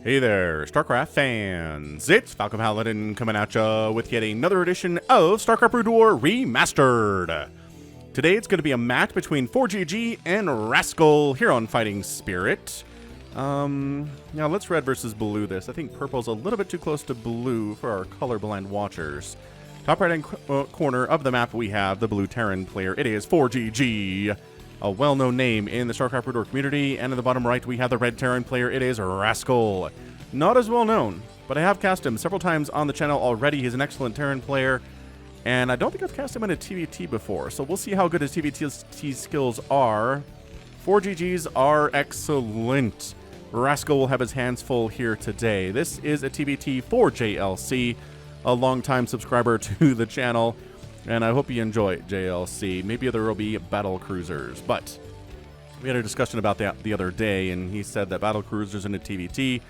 Hey there, StarCraft fans! It's Falcon Paladin coming at ya with yet another edition of StarCraft Brood War Remastered. Today it's going to be a match between ForGG and Rascal here on Fighting Spirit. Now let's red versus blue this. I think purple's a little bit too close to blue for our colorblind watchers. Top right hand corner of the map we have the blue Terran player. It is ForGG, a well-known name in the StarCraft Brood War community, and in the bottom right we have the red Terran player. It is Rascal. Not as well known, but I have cast him several times on the channel already. He's an excellent Terran player, and I don't think I've cast him in a TVT before, so we'll see how good his TVT skills are. ForGG's are excellent. Rascal will have his hands full here today. This is a TVT for JLC, a longtime subscriber to the channel, and I hope you enjoy it, JLC. Maybe there will be battle cruisers, but we had a discussion about that the other day, and he said that battle cruisers in a TVT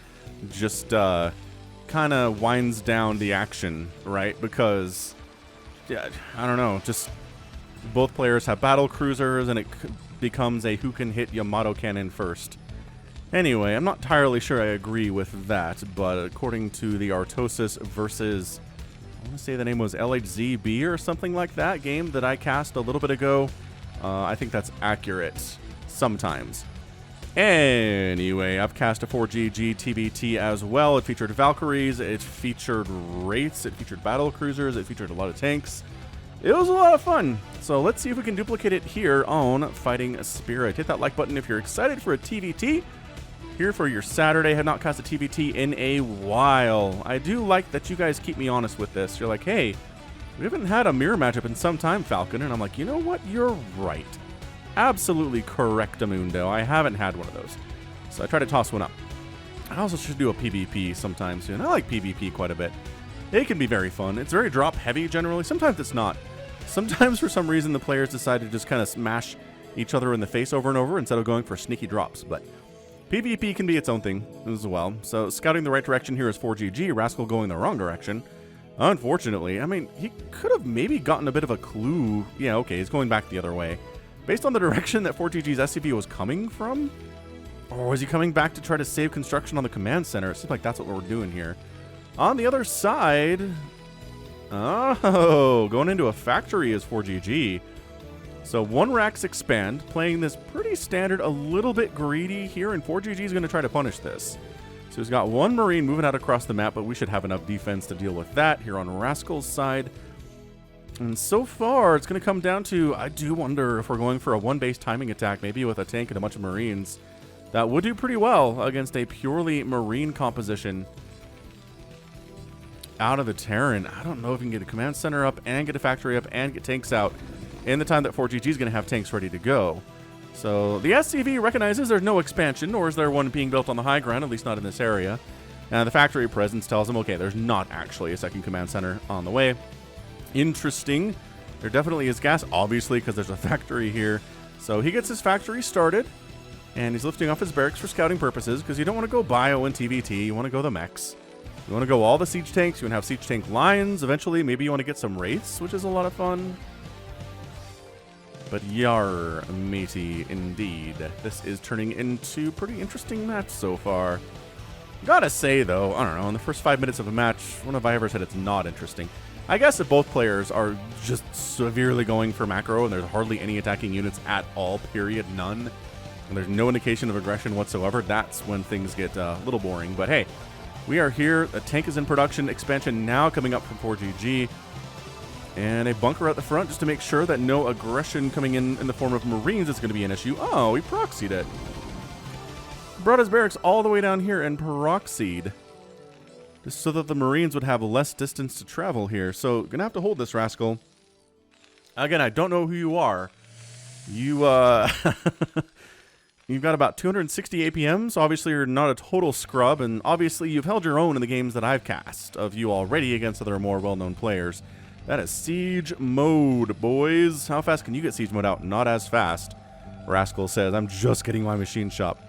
just kind of winds down the action, right? Because, yeah, I don't know, just both players have battle cruisers, and it becomes a who can hit Yamato cannon first. Anyway, I'm not entirely sure I agree with that, but according to the Artosis versus, I want to say the name was LHZB or something like that, game that I cast a little bit ago, I think that's accurate sometimes. Anyway, I've cast a ForGG TBT as well. It featured Valkyries, it featured Wraiths, it featured battle cruisers, it featured a lot of tanks. It was a lot of fun. So let's see if we can duplicate it here on Fighting Spirit. Hit that like button if you're excited for a TVT. Here for your Saturday. Have not cast a TVT in a while. I do like that you guys keep me honest with this. You're like, hey, we haven't had a mirror matchup in some time, Falcon. And I'm like, you know what? You're right. Absolutely correctamundo. I haven't had one of those. So I try to toss one up. I also should do a PvP sometime soon. I like PvP quite a bit. It can be very fun. It's very drop heavy generally. Sometimes it's not. Sometimes for some reason the players decide to just kind of smash each other in the face over and over instead of going for sneaky drops. But PvP can be its own thing as well. So scouting the right direction here is ForGG. Rascal going the wrong direction. Unfortunately, I mean, he could have maybe gotten a bit of a clue. Yeah, okay, he's going back the other way. Based on the direction that ForGG's SCV was coming from? Or was he coming back to try to save construction on the command center? It seems like that's what we're doing here. On the other side, oh, going into a factory is ForGG. So one Rax expand, playing this pretty standard, a little bit greedy here, and ForGG is going to try to punish this. So he's got one Marine moving out across the map, but we should have enough defense to deal with that here on Rascal's side. And so far, it's going to come down to, I do wonder if we're going for a one-base timing attack, maybe with a tank and a bunch of Marines. That would do pretty well against a purely Marine composition out of the Terran. I don't know if we can get a command center up and get a factory up and get tanks out in the time that ForGG is going to have tanks ready to go. So the SCV recognizes there's no expansion, nor is there one being built on the high ground, at least not in this area. And the factory presence tells them, okay, there's not actually a second command center on the way. Interesting. There definitely is gas, obviously, because there's a factory here. So he gets his factory started, and he's lifting off his barracks for scouting purposes, because you don't want to go bio and TVT, you want to go the mechs. You want to go all the siege tanks, you want to have siege tank lines. Eventually, maybe you want to get some wraiths, which is a lot of fun. But yar, matey, indeed. This is turning into a pretty interesting match so far. Gotta say, though, I don't know, in the first 5 minutes of a match, when have I ever said it's not interesting? I guess if both players are just severely going for macro and there's hardly any attacking units at all, period, none, and there's no indication of aggression whatsoever, that's when things get a little boring. But hey, we are here. A tank is in production. Expansion now coming up from ForGG. And a bunker at the front just to make sure that no aggression coming in the form of Marines is going to be an issue. Oh, he proxied it. Brought his barracks all the way down here and proxied. Just so that the Marines would have less distance to travel here. So, going to have to hold this, Rascal. Again, I don't know who you are. You, you've got about 260 APM, so obviously you're not a total scrub, and obviously you've held your own in the games that I've cast of you already against other more well-known players. That is siege mode, boys. How fast can you get siege mode out? Not as fast. Rascal says, I'm just getting my machine shop.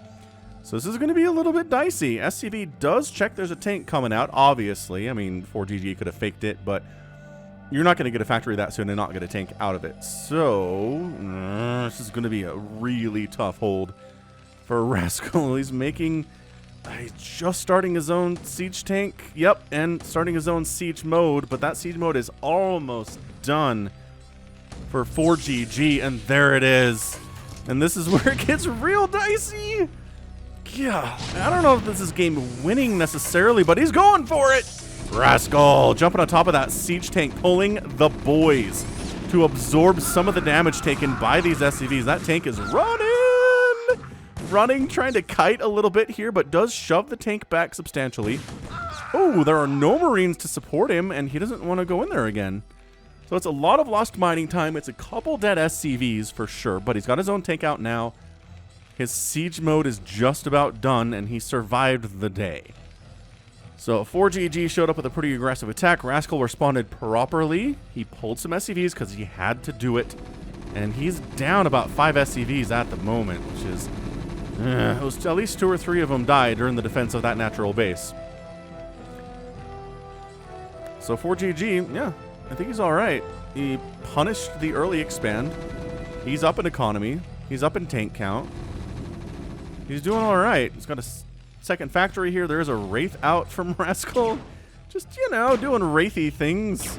So this is going to be a little bit dicey. SCV does check there's a tank coming out, obviously. I mean, ForGG could have faked it, but you're not going to get a factory that soon and not get a tank out of it. So this is going to be a really tough hold for Rascal. He's making He's just starting his own siege tank. Yep, and starting his own siege mode. But that siege mode is almost done for ForGG. And there it is. And this is where it gets real dicey. Yeah, I don't know if this is game winning necessarily, but he's going for it. Rascal jumping on top of that siege tank, pulling the boys to absorb some of the damage taken by these SCVs. That tank is running, trying to kite a little bit here, but does shove the tank back substantially. Oh, there are no Marines to support him, and he doesn't want to go in there again. So it's a lot of lost mining time. It's a couple dead SCVs for sure, but he's got his own tank out now. His siege mode is just about done, and he survived the day. So ForGG showed up with a pretty aggressive attack. Rascal responded properly. He pulled some SCVs because he had to do it. And he's down about 5 SCVs at the moment, which is... at least 2 or 3 of them died during the defense of that natural base. So ForGG, yeah, I think he's all right. He punished the early expand. He's up in economy. He's up in tank count. He's doing all right. He's got a second factory here. There is a Wraith out from Rascal. Just, you know, doing Wraithy things.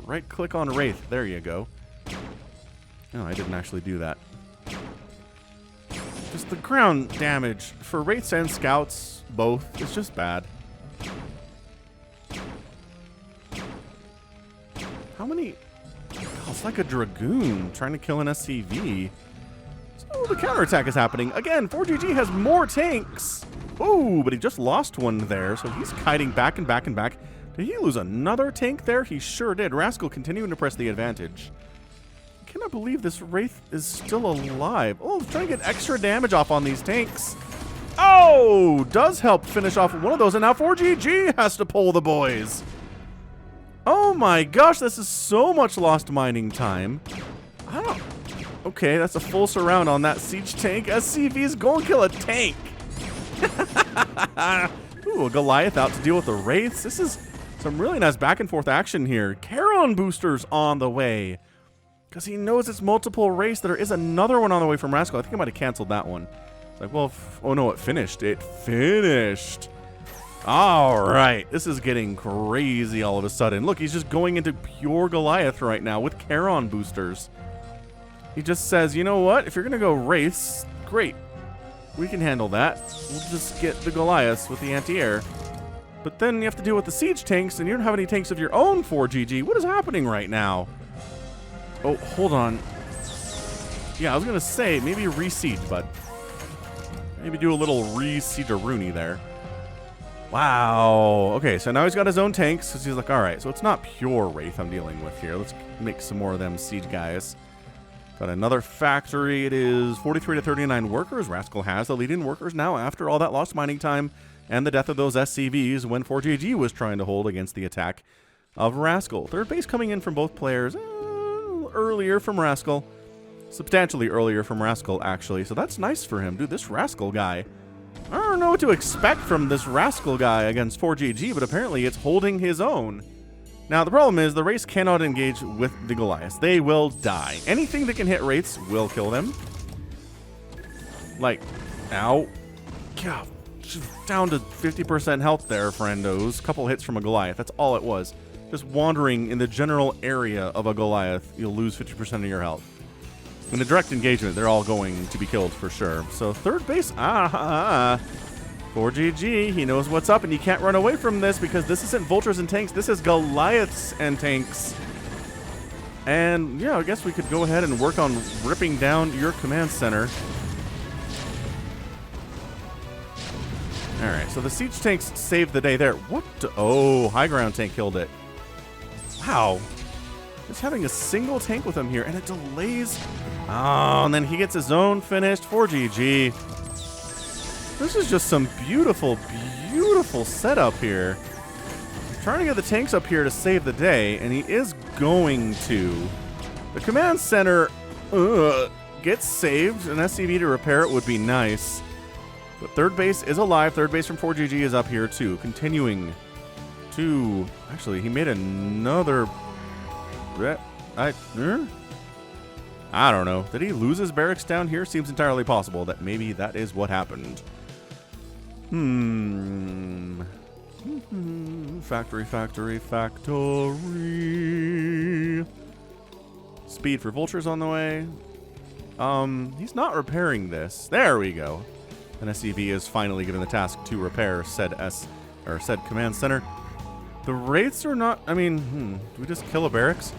Right click on Wraith. There you go. No, I didn't actually do that. Just the ground damage for Wraiths and Scouts, both, is just bad. How many? Oh, it's like a Dragoon trying to kill an SCV. So the counterattack is happening. Again, ForGG has more tanks. Oh, but he just lost one there, so he's kiting back and back and back. Did he lose another tank there? He sure did. Rascal continuing to press the advantage. I cannot believe this Wraith is still alive. Oh, trying to get extra damage off on these tanks. Oh, does help finish off one of those, and now ForGG has to pull the boys. Oh my gosh, this is so much lost mining time. I don't... Okay, that's a full surround on that siege tank. SCV's going to kill a tank. Ooh, a Goliath out to deal with the Wraiths. This is some really nice back and forth action here. Charon boosters on the way. Because he knows it's multiple Wraiths. There is another one on the way from Rascal. I think I might have canceled that one. It's like, well, oh no, it finished. It finished. All right. This is getting crazy all of a sudden. Look, he's just going into pure Goliath right now with Charon boosters. He just says, you know what? If you're going to go Wraiths, great. We can handle that. We'll just get the Goliaths with the anti-air. But then you have to deal with the siege tanks, and you don't have any tanks of your own ForGG. What is happening right now? Oh, hold on. Yeah, I was going to say, maybe re-siege, bud. Maybe do a little re-siege-a-rooney there. Wow. Okay, so now he's got his own tanks, so he's like, all right, so it's not pure Wraith I'm dealing with here. Let's make some more of them siege guys. Got another factory. It is 43 to 39 workers. Rascal has the lead in workers now after all that lost mining time and the death of those SCVs when ForGG was trying to hold against the attack of Rascal. Third base coming in from both players. Earlier from Rascal. Substantially earlier from Rascal, actually. So that's nice for him. Dude, this Rascal guy. I don't know what to expect from this Rascal guy against ForGG, but apparently it's holding his own. Now, the problem is the Wraiths cannot engage with the Goliaths. They will die. Anything that can hit Wraiths will kill them. Like, ow. God, she's down to 50% health there, friendos. Couple hits from a Goliath. That's all it was. Just wandering in the general area of a Goliath, you'll lose 50% of your health. In a direct engagement, they're all going to be killed for sure. So third base, ForGG, he knows what's up, and you can't run away from this because this isn't vultures and tanks. This is Goliaths and tanks. And yeah, I guess we could go ahead and work on ripping down your command center. All right, so the siege tanks saved the day there. What? Oh, high ground tank killed it. Wow. Just having a single tank with him here, and it delays. Oh, and then he gets his own finished. ForGG. This is just some beautiful, beautiful setup here. Trying to get the tanks up here to save the day, and he is going to. The command center gets saved. An SCV to repair it would be nice. But third base is alive. Third base from ForGG is up here too. Continuing to... Actually, he made another... I don't know. Did he lose his barracks down here? Seems entirely possible that maybe that is what happened. Factory. Speed for vultures on the way. He's not repairing this. There we go. An SCV is finally given the task to repair said command center. The wraiths are not, I mean, do we just kill a barracks?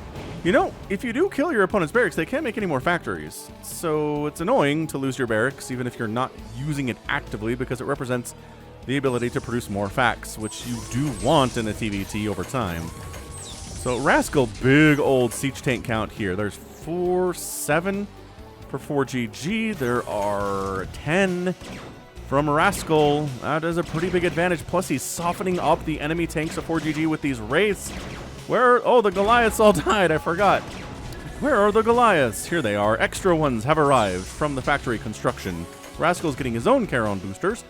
You know, if you do kill your opponent's barracks, they can't make any more factories. So it's annoying to lose your barracks, even if you're not using it actively, because it represents the ability to produce more facts, which you do want in a TVT over time. So Rascal, big old siege tank count here. There's 7 for ForGG. There are 10 from Rascal. That is a pretty big advantage. Plus, he's softening up the enemy tanks of ForGG with these wraiths. Oh, the Goliaths all died. I forgot. Where are the Goliaths? Here they are. Extra ones have arrived from the factory construction. Rascal's getting his own Charon boosters.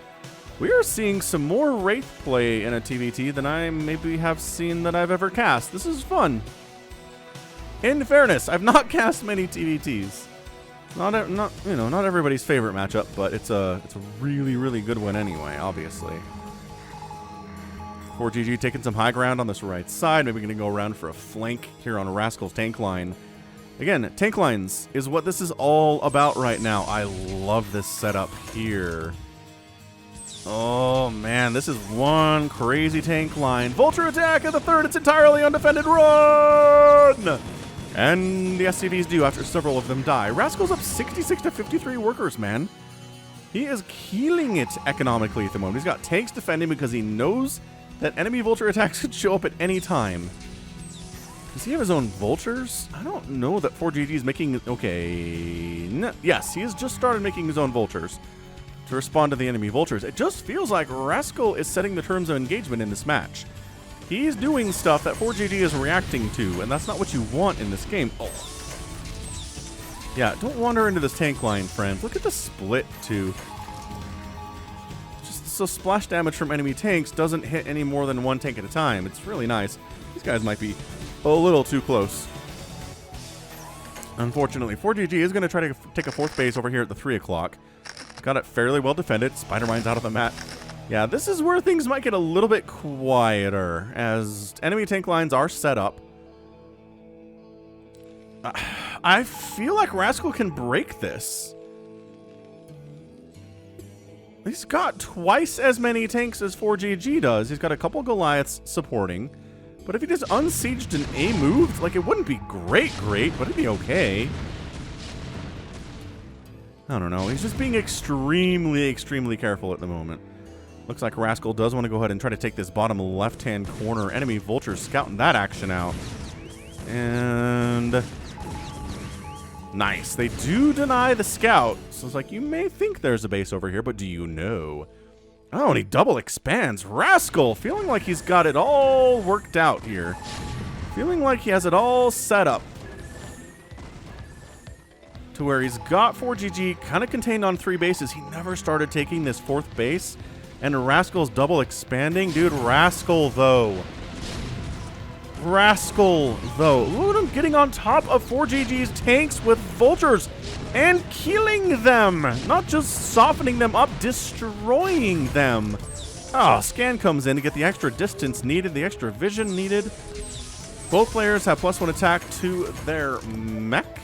We are seeing some more Wraith play in a TVT than I maybe have seen that I've ever cast. This is fun. In fairness, I've not cast many TVTs. Not everybody's favorite matchup, but it's a really, really good one anyway, obviously. ForGG taking some high ground on this right side. Maybe going to go around for a flank here on Rascal's tank line. Again, tank lines is what this is all about right now. I love this setup here. Oh, man, this is one crazy tank line. Vulture attack at the third. It's entirely undefended. Run! And the SCVs do after several of them die. Rascal's up 66 to 53 workers, man. He is killing it economically at the moment. He's got tanks defending because he knows that enemy vulture attacks could show up at any time. Does he have his own vultures? I don't know that ForGG is making... Okay. No, yes, he has just started making his own vultures to respond to the enemy vultures. It just feels like Rascal is setting the terms of engagement in this match. He's doing stuff that ForGG is reacting to, and that's not what you want in this game. Oh. Yeah, don't wander into this tank line, friends. Look at the split, too. Just so splash damage from enemy tanks doesn't hit any more than one tank at a time. It's really nice. These guys might be a little too close. Unfortunately, ForGG is going to try to take a fourth base over here at the 3 o'clock. Got it fairly well defended. Spider Mine's out of the mat. Yeah, this is where things might get a little bit quieter as enemy tank lines are set up. I feel like Rascal can break this. He's got twice as many tanks as ForGG does. He's got a couple Goliaths supporting. But if he just unsieged and A-moved, like, it wouldn't be great, but it'd be okay. I don't know. He's just being extremely careful at the moment. Looks like Rascal does want to go ahead and try to take this bottom left-hand corner. Enemy vultures scouting that action out. And... nice. They do deny the scout. So it's like, you may think there's a base over here, but do you know? Oh, and he double expands. Rascal, feeling like he's got it all worked out here. Feeling like he has it all set up. To where he's got ForGG kind of contained on 3 bases. He never started taking this 4th base. And Rascal's double expanding. Dude, Rascal, though. Look at him getting on top of ForGG's tanks with vultures. And killing them. Not just softening them up, destroying them. Oh, Scan comes in to get the extra distance needed, the extra vision needed. Both players have +1 attack to their mech.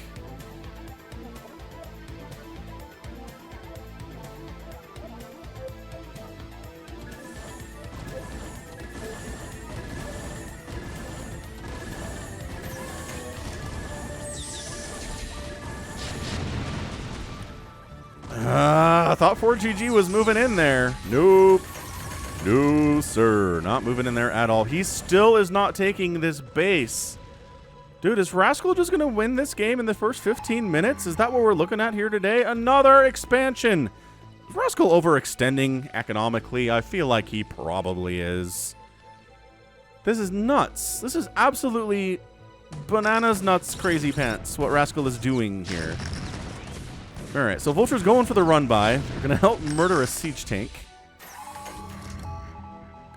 I thought ForGG was moving in there. Nope. No, sir. Not moving in there at all. He still is not taking this base. Dude, is Rascal just going to win this game in the first 15 minutes? Is that what we're looking at here today? Another expansion. Is Rascal overextending economically? I feel like he probably is. This is nuts. This is absolutely bananas, nuts, crazy pants, what Rascal is doing here. Alright, so Vulture's going for the run-by. We're going to help murder a siege tank.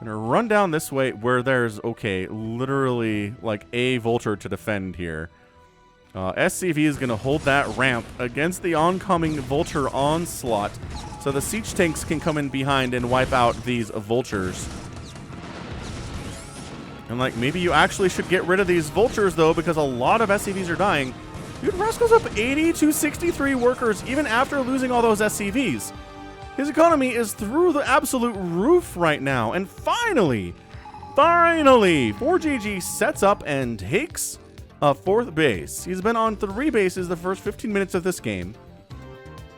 Gonna run down this way where there's, okay, literally like a Vulture to defend here. SCV is going to hold that ramp against the oncoming Vulture onslaught, so the siege tanks can come in behind and wipe out these Vultures. And, like, maybe you actually should get rid of these Vultures, though, because a lot of SCVs are dying. Dude, Rascal's up 80 to 63 workers, even after losing all those SCVs. His economy is through the absolute roof right now. And finally, 4GG sets up and takes a 4th base. He's been on 3 bases the first 15 minutes of this game.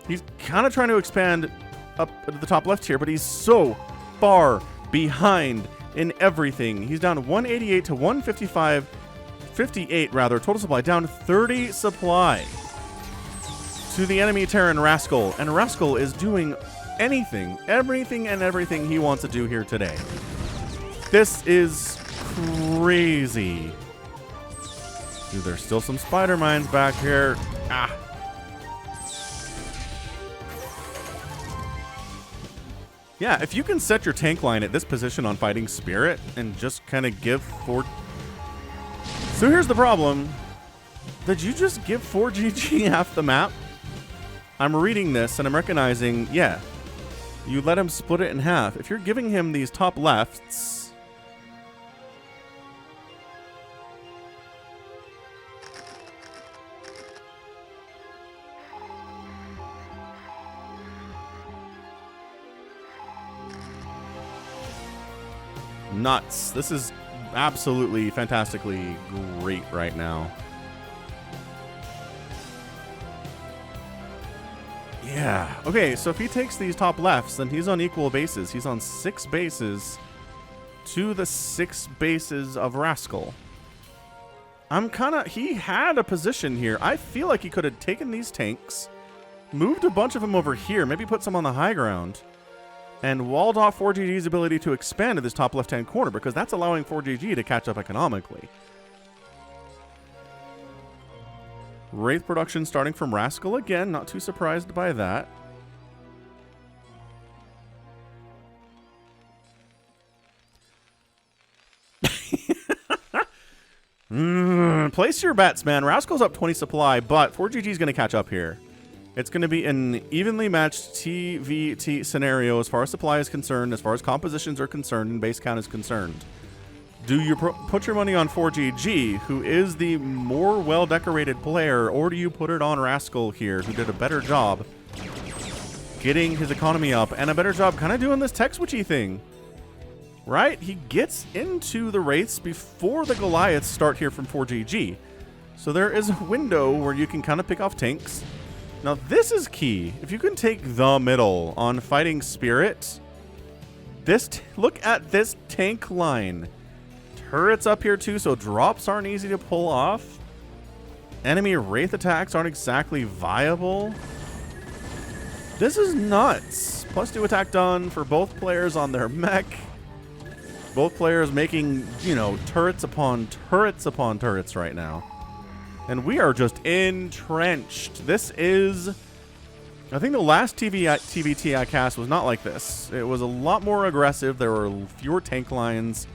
He's kind of trying to expand up to the top left here, but he's so far behind in everything. He's down 188 to 155, 58 rather, total supply, down 30 supply to the enemy Terran Rascal. And Rascal is doing anything, everything he wants to do here today. This is crazy. Dude, there's still some spider mines back here. Ah. Yeah, if you can set your tank line at this position on Fighting Spirit and just kind of give 4... So here's the problem. Did you just give 4GG half the map? I'm reading this and I'm recognizing, yeah, you let him split it in half. If you're giving him these top lefts... Nuts. This is absolutely fantastically great right now. Yeah. Okay, so if he takes these top lefts, then he's on equal bases. He's on 6 bases to the 6 bases of Rascal. He had a position here. I feel like he could have taken these tanks, moved a bunch of them over here, maybe put some on the high ground, and walled off 4GG's ability to expand to this top left-hand corner, because that's allowing 4GG to catch up economically. Wraith production starting from Rascal again. Not too surprised by that. Place your bets, man. Rascal's up 20 supply, but 4GG's going to catch up here. It's going to be an evenly matched TVT scenario as far as supply is concerned, as far as compositions are concerned, and base count is concerned. Do you put your money on 4GG, who is the more well-decorated player, or do you put it on Rascal here, who did a better job getting his economy up, and a better job kind of doing this tech switchy thing? Right? He gets into the Wraiths before the Goliaths start here from 4GG. So there is a window where you can kind of pick off tanks. Now this is key. If you can take the middle on Fighting Spirit, look at this tank line. Turrets up here too, so drops aren't easy to pull off. Enemy Wraith attacks aren't exactly viable. This is nuts. +2 attack done for both players on their mech. Both players making, you know, turrets upon turrets upon turrets right now. And we are just entrenched. This is... I think the last TVT I cast was not like this. It was a lot more aggressive. There were fewer tank lines.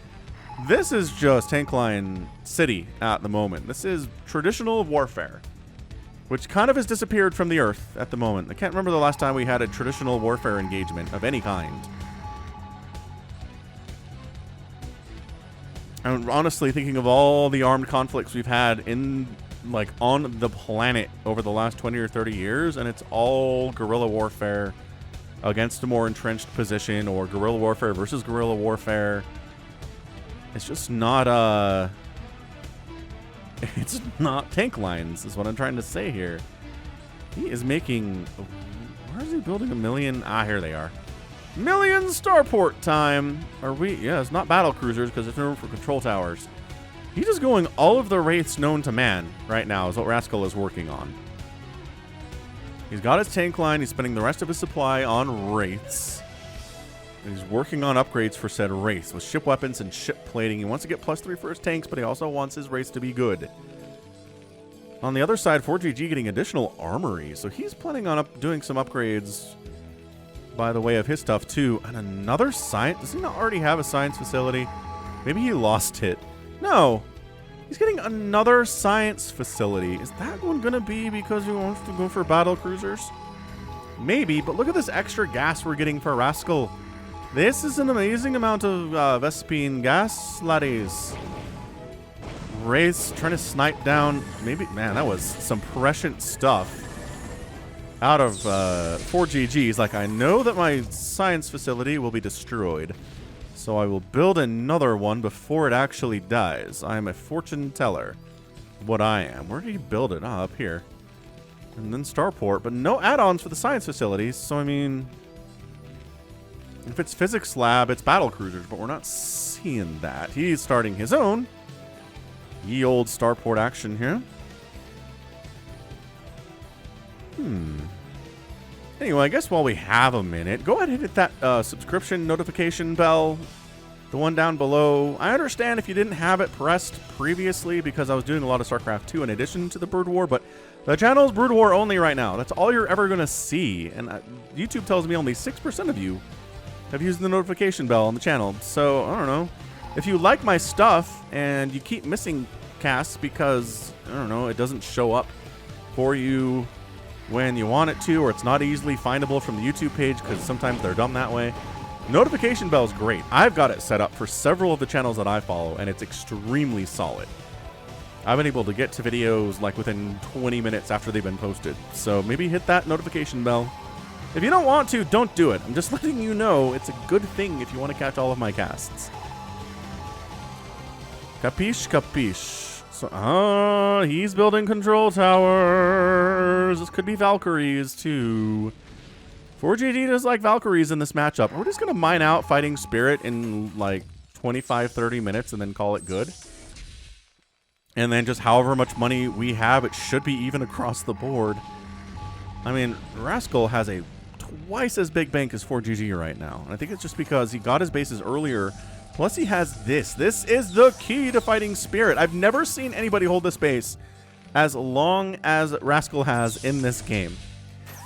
This is just tank line city at the moment. This is traditional warfare, which kind of has disappeared from the earth at the moment. I can't remember the last time we had a traditional warfare engagement of any kind. I'm honestly thinking of all the armed conflicts we've had in... like on the planet over the last 20 or 30 years, and it's all guerrilla warfare against a more entrenched position, or guerrilla warfare versus guerrilla warfare. It's just not it's not tank lines is what I'm trying to say here. He is making... where is he building a million? Ah, here they are. Million starport time. Are we... yeah, it's not battle cruisers because there's no room for control towers. He's just going all of the Wraiths known to man right now is what Rascal is working on. He's got his tank line. He's spending the rest of his supply on Wraiths. And he's working on upgrades for said Wraiths with ship weapons and ship plating. He wants to get +3 for his tanks, but he also wants his Wraiths to be good. On the other side, 4GG getting additional armory. So he's planning on doing some upgrades by the way of his stuff too. And another science... does he not already have a science facility? Maybe he lost it. No. He's getting another science facility. Is that one going to be because he wants to go for battle cruisers? Maybe, but look at this extra gas we're getting for Rascal. This is an amazing amount of Vespine gas, laddies. Wraiths trying to snipe down. Maybe, man, that was some prescient stuff out of ForGG's. Like, I know that my science facility will be destroyed, so I will build another one before it actually dies. I am a fortune teller. What I am. Where did he build it? Ah, up here. And then Starport, but no add-ons for the science facilities. So, I mean, if it's physics lab, it's battle cruisers, but we're not seeing that. He's starting his own. Ye old Starport action here. Anyway, I guess while we have a minute, go ahead and hit that subscription notification bell. The one down below. I understand if you didn't have it pressed previously because I was doing a lot of StarCraft 2 in addition to the Brood War, but the channel's Brood War only right now. That's all you're ever going to see. And YouTube tells me only 6% of you have used the notification bell on the channel. So, I don't know. If you like my stuff and you keep missing casts because, I don't know, it doesn't show up for you when you want it to, or it's not easily findable from the YouTube page because sometimes they're dumb that way, notification bell is great. I've got it set up for several of the channels that I follow, and it's extremely solid. I've been able to get to videos like within 20 minutes after they've been posted. So maybe hit that notification bell. If you don't want to, don't do it. I'm just letting you know it's a good thing if you want to catch all of my casts. Capiche, capiche. So, he's building control towers. This could be Valkyries, too. ForGG does like Valkyries in this matchup. We're just going to mine out Fighting Spirit in, like, 25, 30 minutes and then call it good. And then just however much money we have, it should be even across the board. I mean, Rascal has a twice as big bank as ForGG right now. And I think it's just because he got his bases earlier. Plus, he has this. This is the key to Fighting Spirit. I've never seen anybody hold this base as long as Rascal has in this game.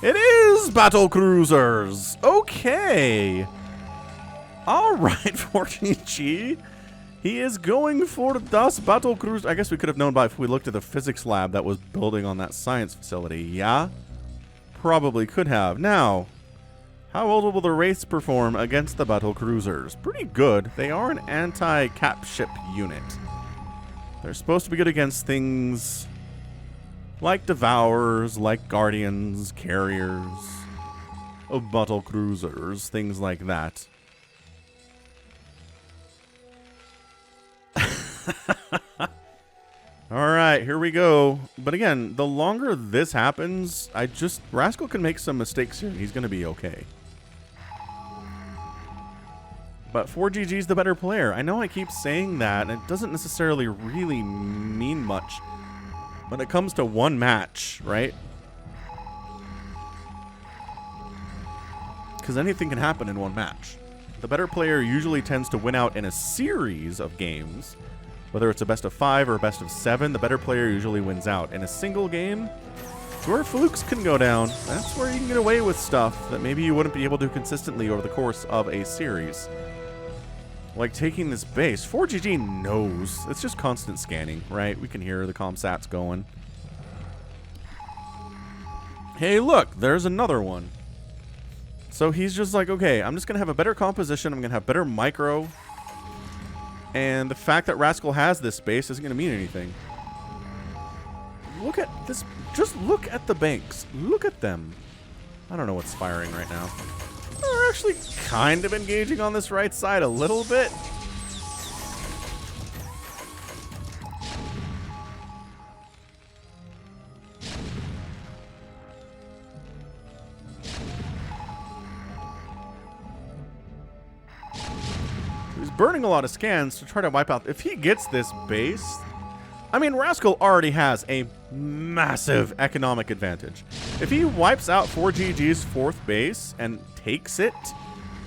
It is battle cruisers. Okay. All right, ForGG. He is going for das battle cruiser. I guess we could have known by if we looked at the physics lab that was building on that science facility. Yeah, probably could have. Now, how well will the Wraiths perform against the battle cruisers? Pretty good. They are an anti-cap ship unit. They're supposed to be good against things like Devourers, like Guardians, Carriers, battle cruisers, things like that. Alright, here we go. But again, the longer this happens, Rascal can make some mistakes here and he's going to be okay. But ForGG's the better player. I know I keep saying that, and it doesn't necessarily really mean much when it comes to one match, right? Because anything can happen in one match. The better player usually tends to win out in a series of games. Whether it's a best of 5 or a best of 7, the better player usually wins out. In a single game, it's where flukes can go down. That's where you can get away with stuff that maybe you wouldn't be able to consistently over the course of a series. Like taking this base. ForGG knows. It's just constant scanning, right? We can hear the comsats going. Hey, look, there's another one. So he's just like, okay, I'm just going to have a better composition. I'm going to have better micro. And the fact that Rascal has this base isn't going to mean anything. Look at this. Just look at the banks. Look at them. I don't know what's firing right now. We're actually kind of engaging on this right side a little bit. He's burning a lot of scans to try to wipe out. If he gets this base, I mean, Rascal already has a massive economic advantage. If he wipes out ForGG's 4th base and takes it,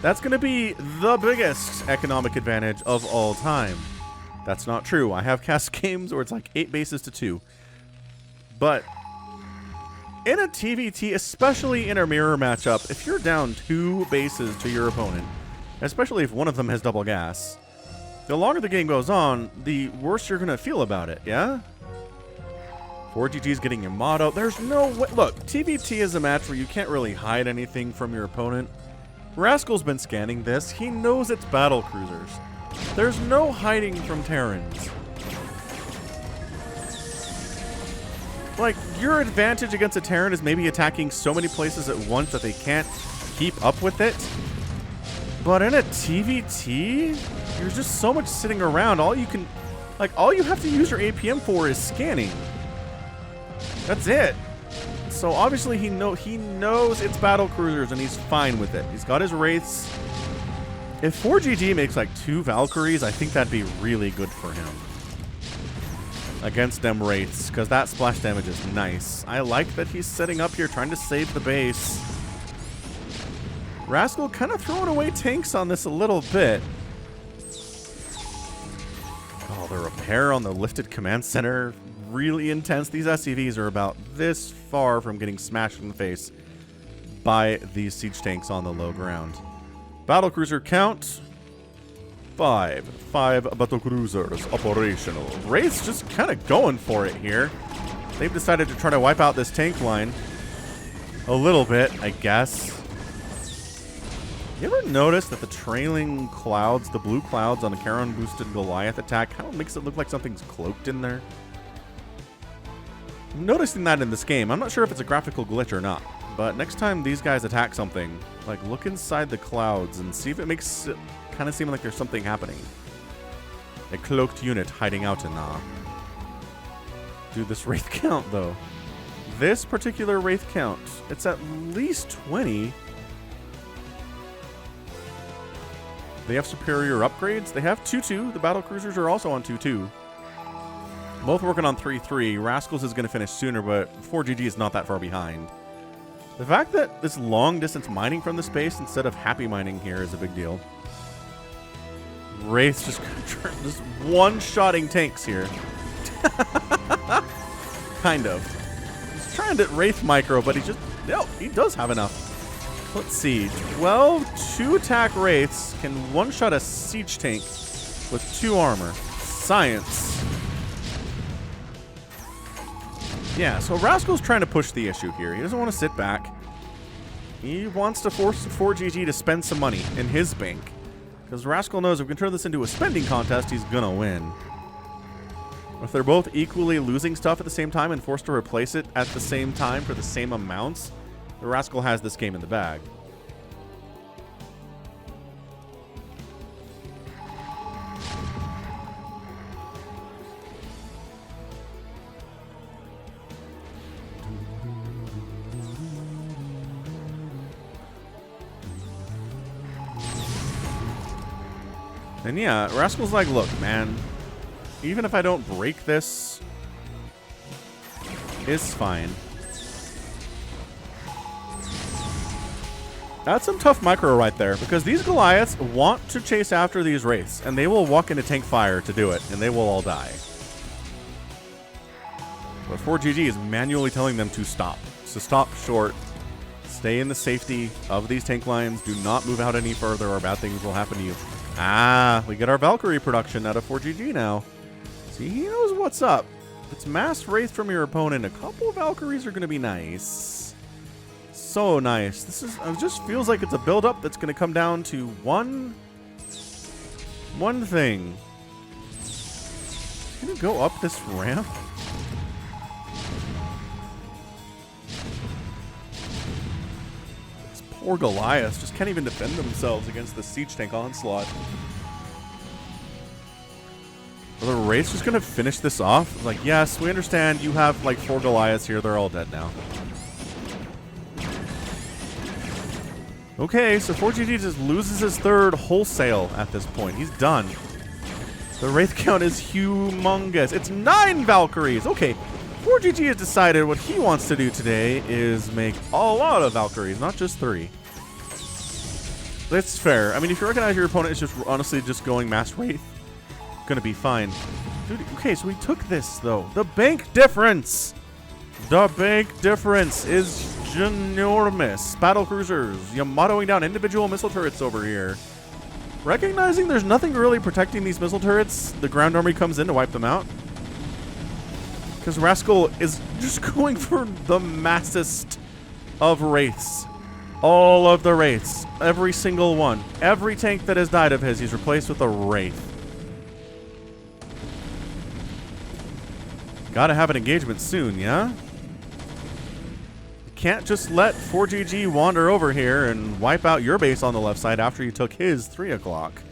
that's going to be the biggest economic advantage of all time. That's not true. I have cast games where it's like 8 bases to 2. But in a TVT, especially in a mirror matchup, if you're down 2 bases to your opponent, especially if one of them has double gas, The longer the game goes on, the worse you're going to feel about it, yeah? ForGG is getting your motto. There's no way. Look, TVT is a match where you can't really hide anything from your opponent. Rascal's been scanning this. He knows it's battle cruisers. There's no hiding from Terrans. Like, your advantage against a Terran is maybe attacking so many places at once that they can't keep up with it. But in a TVT, there's just so much sitting around. All you have to use your APM for is scanning. That's it. So obviously he knows it's battle cruisers and he's fine with it. He's got his wraiths. If ForGG makes like 2 Valkyries, I think that'd be really good for him against them wraiths, because that splash damage is nice. I like that he's setting up here, trying to save the base. Rascal kind of throwing away tanks on this a little bit. Oh, the repair on the lifted command center, really intense. These SCVs are about this far from getting smashed in the face by these siege tanks on the low ground. Battlecruiser count, 5. 5 battlecruisers operational. Wraith's just kind of going for it here. They've decided to try to wipe out this tank line a little bit, I guess. You ever notice that the trailing clouds, the blue clouds on the Charon boosted Goliath attack, kind of makes it look like something's cloaked in there? I'm noticing that in this game. I'm not sure if it's a graphical glitch or not, but next time these guys attack something, like, look inside the clouds and see if it makes it kind of seem like there's something happening. A cloaked unit hiding out in Dude, this wraith count, though. This particular wraith count, it's at least 20. They have superior upgrades. They have 2-2. The battle cruisers are also on 2-2. Both working on 3-3. Rascals is going to finish sooner, but ForGG is not that far behind. The fact that this long-distance mining from the space instead of happy mining here is a big deal. Wraith's just one-shotting tanks here. Kind of. He's trying to Wraith micro, but he does have enough. Let's see. 12 2-attack Wraiths can one-shot a siege tank with 2 armor. Science. Yeah, so Rascal's trying to push the issue here. He doesn't want to sit back. He wants to force ForGG to spend some money in his bank. Because Rascal knows if we can turn this into a spending contest, he's going to win. If they're both equally losing stuff at the same time and forced to replace it at the same time for the same amounts, the Rascal has this game in the bag. And yeah, Rascal's like, look, man, even if I don't break this, it's fine. That's some tough micro right there, because these Goliaths want to chase after these Wraiths, and they will walk into tank fire to do it, and they will all die. But ForGG is manually telling them to stop. So stop short. Stay in the safety of these tank lines. Do not move out any further or bad things will happen to you. Ah, we get our Valkyrie production out of ForGG now. See, he knows what's up. It's mass Wraith from your opponent. A couple of Valkyries are going to be nice. So nice. It just feels like it's a build-up that's going to come down to one thing. Can you go up this ramp? These poor Goliaths just can't even defend themselves against the siege tank onslaught. Are the Wraiths just going to finish this off? Like, yes, we understand you have like 4 Goliaths here. They're all dead now. Okay, so ForGG just loses his 3rd wholesale at this point. He's done. The Wraith count is humongous. It's 9 Valkyries. Okay, ForGG has decided what he wants to do today is make a lot of Valkyries, not just 3. That's fair. I mean, if you recognize your opponent is just honestly just going mass Wraith, gonna be fine. Dude, okay, so we took this, though. The bank difference! The bank difference is ginormous. Battle cruisers, you're mottoing down individual missile turrets over here. Recognizing there's nothing really protecting these missile turrets, the ground army comes in to wipe them out. Because Rascal is just going for the massest of wraiths. All of the wraiths. Every single one. Every tank that has died of his, he's replaced with a wraith. Gotta have an engagement soon, yeah? Can't just let ForGG wander over here and wipe out your base on the left side after you took his 3 o'clock.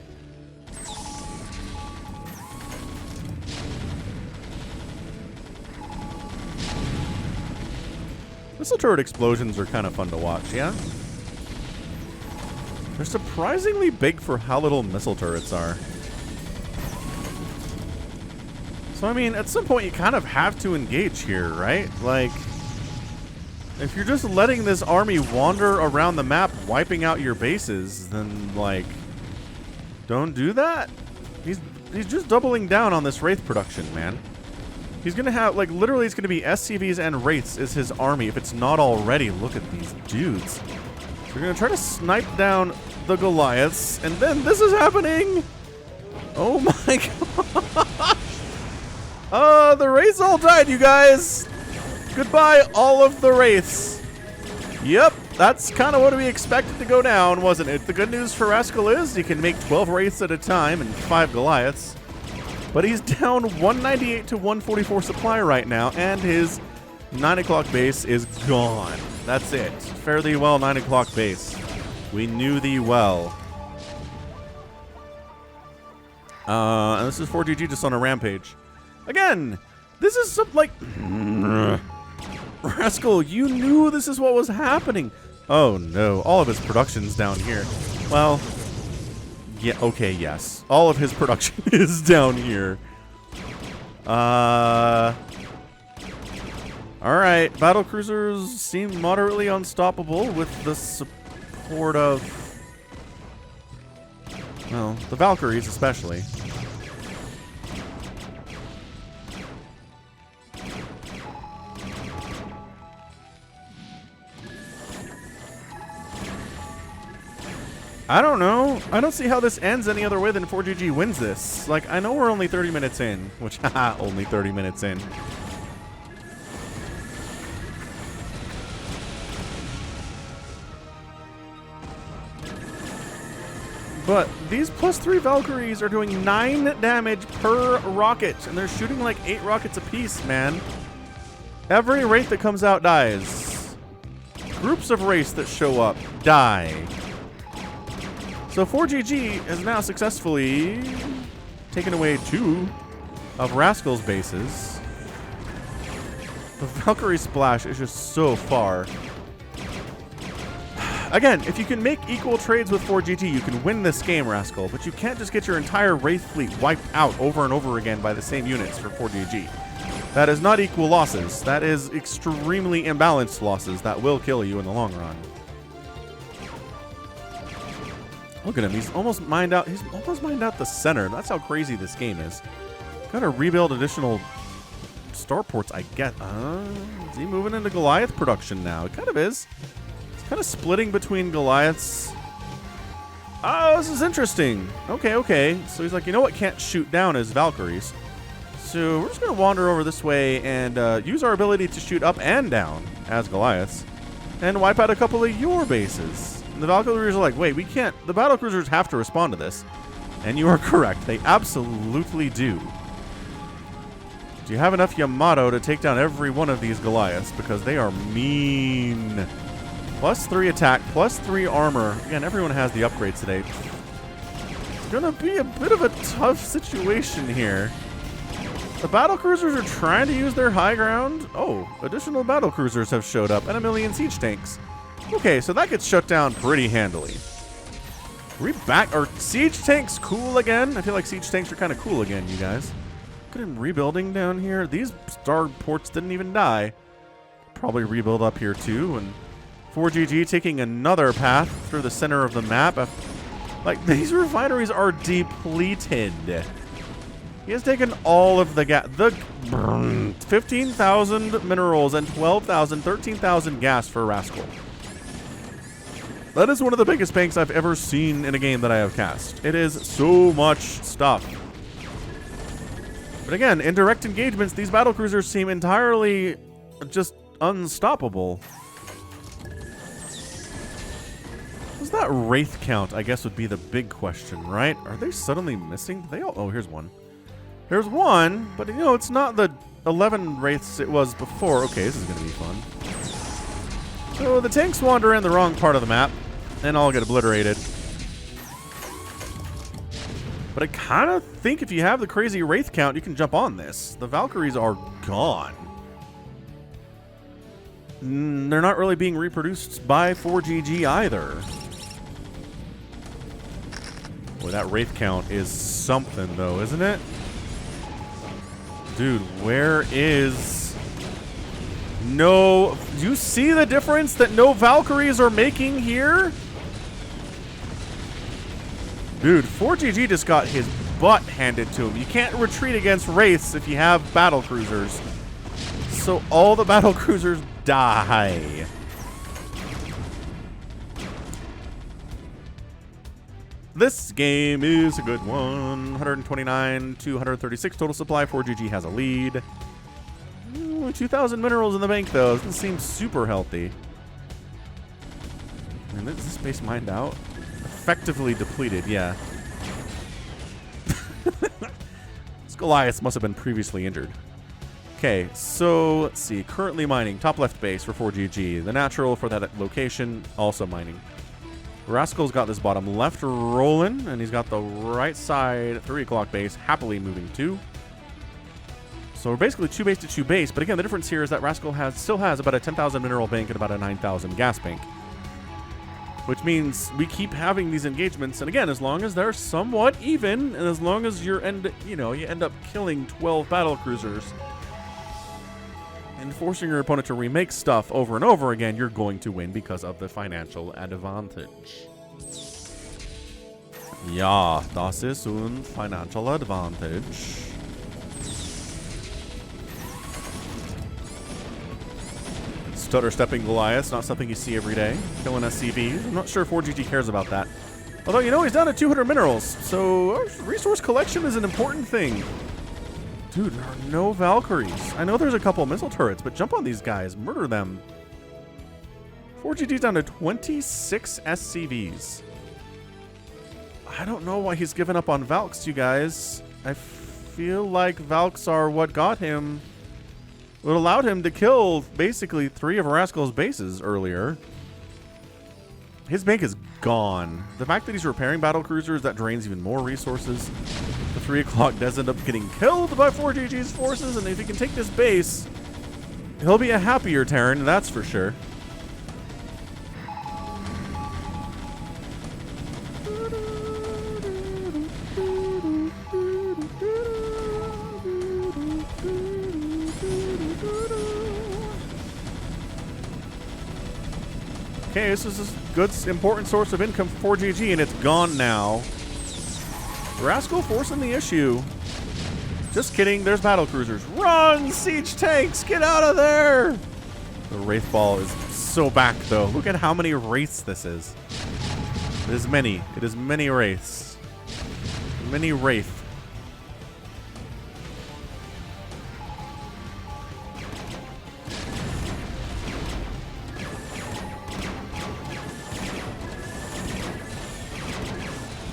Missile turret explosions are kind of fun to watch, yeah? They're surprisingly big for how little missile turrets are. So, I mean, at some point you kind of have to engage here, right? Like, if you're just letting this army wander around the map, wiping out your bases, then, like, don't do that. He's just doubling down on this Wraith production, man. He's going to have, like, literally it's going to be SCVs and Wraiths is his army, if it's not already. Look at these dudes. So we're going to try to snipe down the Goliaths, and then this is happening! Oh my god! The Wraiths all died, you guys! Goodbye, all of the Wraiths. Yep, that's kind of what we expected to go down, wasn't it? The good news for Rascal is he can make 12 Wraiths at a time and 5 Goliaths. But he's down 198 to 144 supply right now, and his 9 o'clock base is gone. That's it. Fare thee well, 9 o'clock base. We knew thee well. And this is ForGG just on a rampage. Again, this is some, like... Rascal, you knew this is what was happening. Oh no, all of his production's down here. Well, yeah, okay, yes. All of his production is down here. Alright, battle cruisers seem moderately unstoppable with the support of, well, the Valkyries especially. I don't know. I don't see how this ends any other way than ForGG wins this. Like, I know we're only 30 minutes in, which, haha, only 30 minutes in. But these +3 Valkyries are doing 9 damage per rocket, and they're shooting like 8 rockets apiece, man. Every Wraith that comes out dies. Groups of Wraiths that show up die. So ForGG has now successfully taken away 2 of Rascal's bases. The Valkyrie splash is just so far. Again, if you can make equal trades with ForGG, you can win this game, Rascal, but you can't just get your entire Wraith fleet wiped out over and over again by the same units for ForGG. That is not equal losses. That is extremely imbalanced losses that will kill you in the long run. Look at him. He's almost mined out. He's almost mined out the center. That's how crazy this game is. Gotta rebuild additional starports, I get. Is he moving into Goliath production now? It kind of is. It's kind of splitting between Goliaths. Oh, this is interesting. Okay, okay. So he's like, you know what can't shoot down is Valkyries. So we're just going to wander over this way and use our ability to shoot up and down as Goliaths and wipe out a couple of your bases. And the Valkyries are like, wait, we can't. The battle cruisers have to respond to this. And you are correct. They absolutely do. Do you have enough Yamato to take down every one of these Goliaths? Because they are mean. +3 attack, +3 armor. Again, everyone has the upgrades today. It's going to be a bit of a tough situation here. The battle cruisers are trying to use their high ground. Oh, additional battle cruisers have showed up and 1,000,000 siege tanks. Okay, so that gets shut down pretty handily. Are we back? Are siege tanks cool again? I feel like siege tanks are kind of cool again, you guys. Look at him rebuilding down here. These star ports didn't even die. Probably rebuild up here too. And ForGG taking another path through the center of the map. Like, these refineries are depleted. He has taken all of the gas. 15,000 minerals and 12,000, 13,000 gas for Rascal. That is one of the biggest banks I've ever seen in a game that I have cast. It is so much stuff. But again, in direct engagements, these battlecruisers seem entirely just unstoppable. What's that Wraith count, I guess, would be the big question, right? Are they suddenly missing? They all... Oh, here's one. There's one, but you know, it's not the 11 Wraiths it was before. Okay, this is going to be fun. So the tanks wander in the wrong part of the map, and all get obliterated. But I kind of think if you have the crazy Wraith count, you can jump on this. The Valkyries are gone. They're not really being reproduced by ForGG either. Boy, that Wraith count is something, though, isn't it? Dude, where is... No... Do you see the difference that no Valkyries are making here? Dude, ForGG just got his butt handed to him. You can't retreat against Wraiths if you have battlecruisers. So all the battlecruisers die. This game is a good one. 129 to 136 total supply. ForGG has a lead. 2,000 minerals in the bank, though. This seems super healthy. And is this base mined out? Effectively depleted, yeah. This Goliath must have been previously injured. Okay, so let's see. Currently mining. Top left base for ForGG. The natural for that location, also mining. Rascal's got this bottom left rolling, and he's got the right side 3 o'clock base happily moving too. So we're basically 2 base to 2 base, but again, the difference here is that Rascal still has about a 10,000 mineral bank and about a 9,000 gas bank. Which means we keep having these engagements, and again, as long as they're somewhat even, and as long as you end up killing 12 battlecruisers and forcing your opponent to remake stuff over and over again, you're going to win because of the financial advantage. Ja, das ist ein financial advantage. Stutter-stepping Goliath's not something you see every day. Killing SCVs. I'm not sure if ForGG cares about that. Although, you know, he's down to 200 minerals, so resource collection is an important thing. Dude, there are no Valkyries. I know there's a couple missile turrets, but jump on these guys. Murder them. ForGG's down to 26 SCVs. I don't know why he's given up on Valks, you guys. I feel like Valks are what got him... What allowed him to kill basically 3 of Rascal's bases earlier. His bank is gone. The fact that he's repairing battlecruisers, that drains even more resources. The 3 o'clock does end up getting killed by ForGG's forces, and if he can take this base, he'll be a happier Terran, that's for sure. Okay, this is a good, important source of income for ForGG, and it's gone now. Rascal forcing the issue. Just kidding, there's battlecruisers. Run, siege tanks, get out of there! The Wraith Ball is so back, though. Look at how many Wraiths this is. It is many. It is many Wraiths. Many Wraith.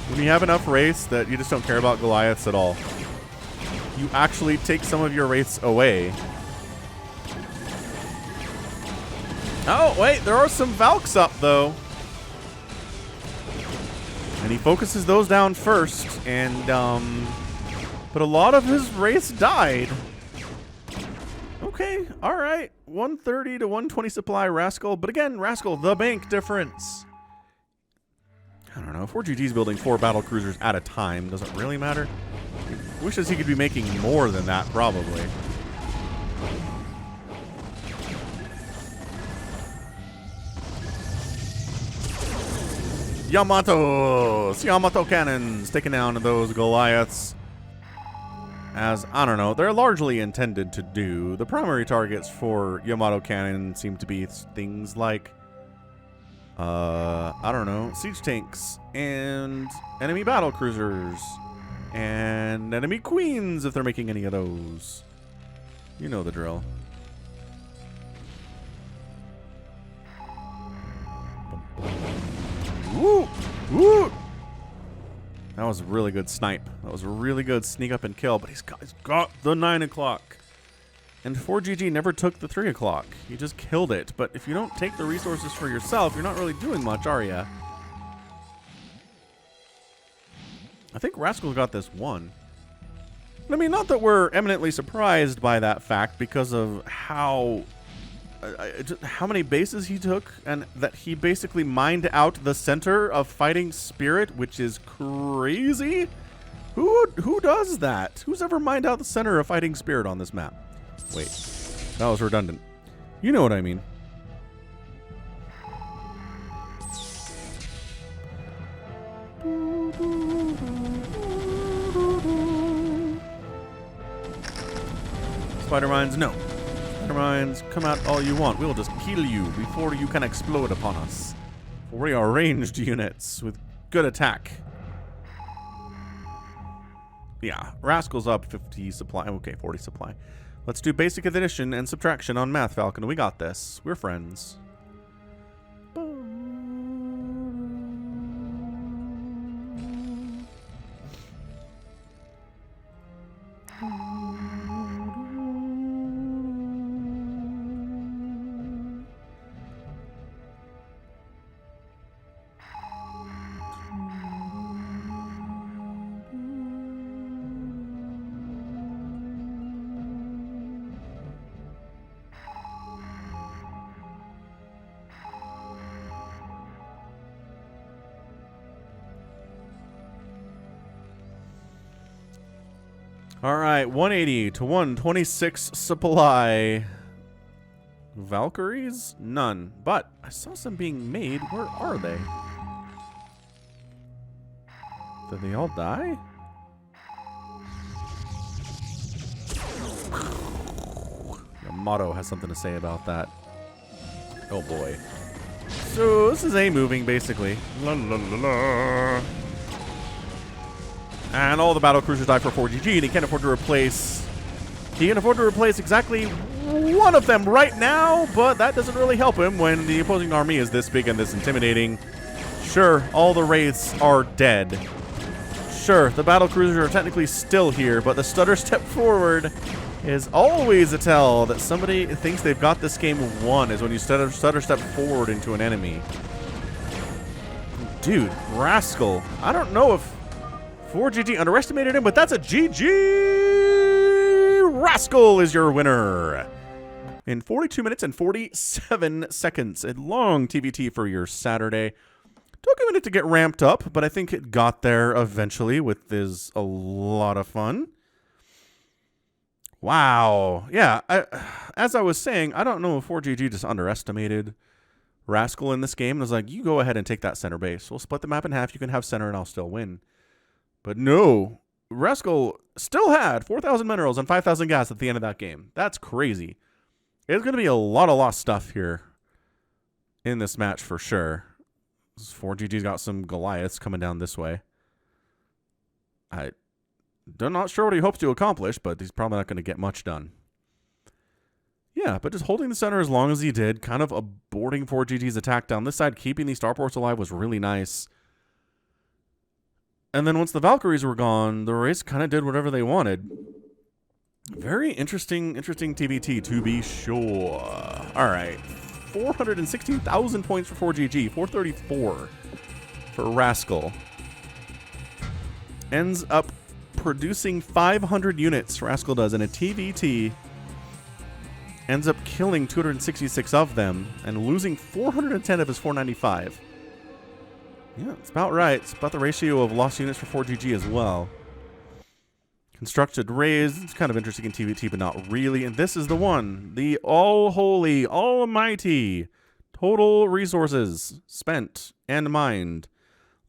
When you have enough Wraiths that you just don't care about Goliaths at all. You actually take some of your Wraiths away. Oh, wait, there are some Valks up, though. And he focuses those down first, and, but a lot of his Wraiths died. Okay, alright. 130 to 120 supply Rascal, but again, Rascal, the bank difference. I don't know. ForGG's building 4 battlecruisers at a time. Doesn't really matter. Wishes he could be making more than that, probably. Yamato cannons taking down those Goliaths. As, I don't know, they're largely intended to do. The primary targets for Yamato cannon seem to be things like I don't know, siege tanks, and enemy battle cruisers, and enemy queens if they're making any of those. You know the drill. Woo! Woo! That was a really good snipe. That was a really good sneak up and kill, but he's got the 9 o'clock. And ForGG never took the 3 o'clock. He just killed it. But if you don't take the resources for yourself, you're not really doing much, are ya? I think Rascal got this one. I mean, not that we're eminently surprised by that fact because of how many bases he took, and that he basically mined out the center of Fighting Spirit, which is crazy. Who does that? Who's ever mined out the center of Fighting Spirit on this map? Wait, that was redundant. You know what I mean. Spider mines, no. Spider mines, come out all you want. We will just kill you before you can explode upon us. For we are ranged units with good attack. Yeah, Rascal's up 50 supply. Okay, 40 supply. Let's do basic addition and subtraction on math, Falcon. We got this. We're friends. All right, 180 to 126 supply. Valkyries? None. But I saw some being made. Where are they? Did they all die? Yamato has something to say about that. Oh boy. So this is A moving basically. La la la la. And all the battle cruisers die for ForGG, and he can't afford to replace. He can afford to replace exactly one of them right now, but that doesn't really help him when the opposing army is this big and this intimidating. Sure, all the wraiths are dead. Sure, the battle cruisers are technically still here, but the stutter step forward is always a tell that somebody thinks they've got this game won, is when you stutter step forward into an enemy. Dude, Rascal. I don't know if ForGG underestimated him, but that's a GG! Rascal is your winner. In 42 minutes and 47 seconds. A long TVT for your Saturday. Took a minute to get ramped up, but I think it got there eventually, with this a lot of fun. Wow. Yeah, as I was saying, I don't know if ForGG just underestimated Rascal in this game. And was like, you go ahead and take that center base. We'll split the map in half. You can have center and I'll still win. But no, Rascal still had 4,000 minerals and 5,000 gas at the end of that game. That's crazy. It's going to be a lot of lost stuff here in this match for sure. 4GG's got some Goliaths coming down this way. I'm not sure what he hopes to accomplish, but he's probably not going to get much done. Yeah, but just holding the center as long as he did, kind of aborting 4GG's attack down this side, keeping these starports alive was really nice. And then once the Valkyries were gone, the race kind of did whatever they wanted. Very interesting TVT, to be sure. All right. 416,000 points for 4GG. 434 for Rascal. Ends up producing 500 units, Rascal does, in a TVT. Ends up killing 266 of them and losing 410 of his 495. Yeah, it's about right. It's about the ratio of lost units for 4GG as well. Constructed raised. It's kind of interesting in TVT, but not really. And this is the one. The all-holy, almighty total resources spent and mined.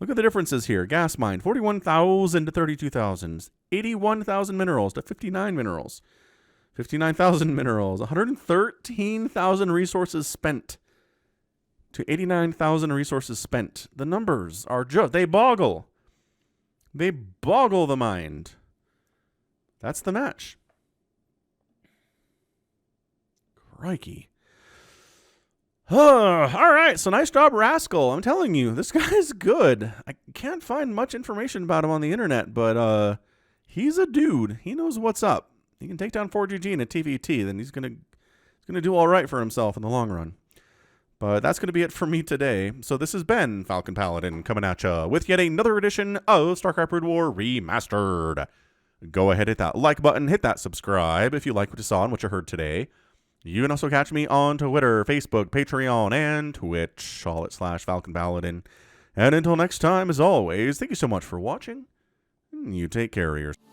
Look at the differences here. Gas mined, 41,000 to 32,000. 81,000 minerals to 59 minerals. 59,000 minerals. 113,000 resources spent. to 89,000 resources spent. The numbers are just, they boggle. They boggle the mind. That's the match. Crikey. All right, so nice job, Rascal. I'm telling you, this guy's good. I can't find much information about him on the internet, but he's a dude. He knows what's up. He can take down ForGG in a TVT, then he's gonna do all right for himself in the long run. But that's going to be it for me today. So this has been Falcon Paladin coming at you with yet another edition of StarCraft Brood War Remastered. Go ahead, hit that like button, hit that subscribe if you like what you saw and what you heard today. You can also catch me on Twitter, Facebook, Patreon, and Twitch, all at /Falcon Paladin. And until next time, as always, thank you so much for watching. You take care of yourself.